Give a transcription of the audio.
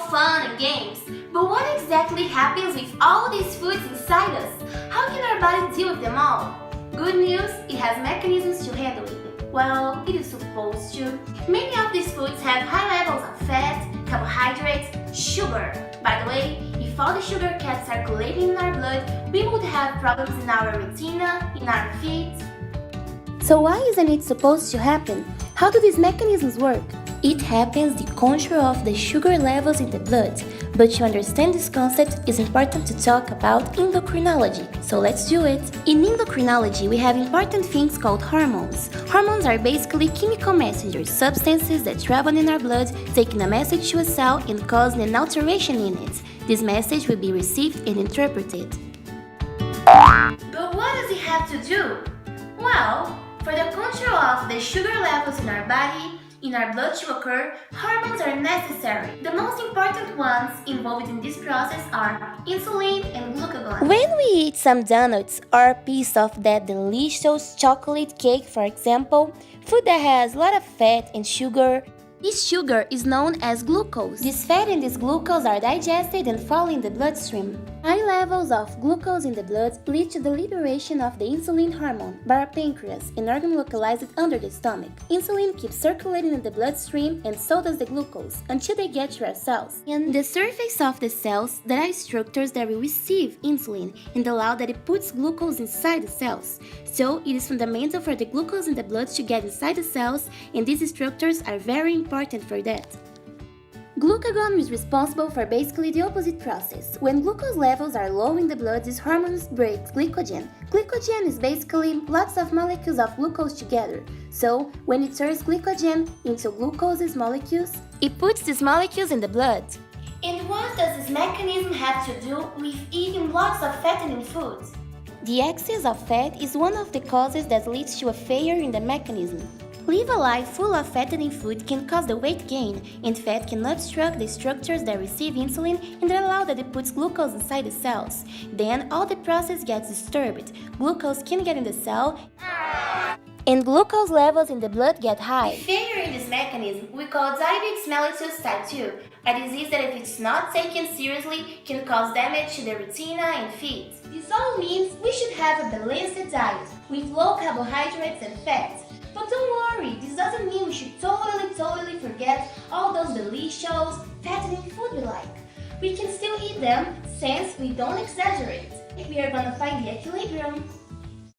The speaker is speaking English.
fun and games, but what exactly happens with all these foods inside us? How can our body deal with them all? Good news, it has mechanisms to handle it. Well, it is supposed to. Many of these foods have high levels of fat, carbohydrates, sugar. By the way, if all the sugar kept circulating in our blood, we would have problems in our retina, in our feet. So why isn't it supposed to happen? How do these mechanisms work? It happens the control of the sugar levels in the blood. But to understand this concept, it's important to talk about endocrinology. So let's do it. In endocrinology, we have important things called hormones. Hormones are basically chemical messengers, substances that travel in our blood, taking a message to a cell and causing an alteration in it. This message will be received and interpreted. But what does it have to do? Well, for the control of the sugar levels in our body, in our blood to occur, hormones are necessary. The most important ones involved in this process are insulin and glucagon. When we eat some donuts or a piece of that delicious chocolate cake, for example, food that has a lot of fat and sugar, this sugar is known as glucose. This fat and this glucose are digested and fall in the bloodstream. High levels of glucose in the blood lead to the liberation of the insulin hormone by our pancreas, an organ localized under the stomach. Insulin keeps circulating in the bloodstream and so does the glucose until they get to our cells. And the surface of the cells, there are structures that will receive insulin and allow that it puts glucose inside the cells. So it is fundamental for the glucose in the blood to get inside the cells, and these structures are very important for that. Glucagon is responsible for basically the opposite process. When glucose levels are low in the blood, this hormone breaks glycogen. Glycogen is basically lots of molecules of glucose together. So, when it turns glycogen into glucose molecules, it puts these molecules in the blood. And what does this mechanism have to do with eating lots of fattening foods? The excess of fat is one of the causes that leads to a failure in the mechanism. Live a life full of fattening food can cause the weight gain, and fat can obstruct the structures that receive insulin and allow that it puts glucose inside the cells. Then all the process gets disturbed. Glucose can get in the cell, and glucose levels in the blood get high. Failure in this mechanism we call diabetes mellitus type 2, a disease that if it's not taken seriously can cause damage to the retina and feet. This all means we should have a balanced diet with low carbohydrates and fats. But don't worry, this doesn't mean we should totally forget all those delicious, fattening food we like. We can still eat them since we don't exaggerate. We are gonna find the equilibrium.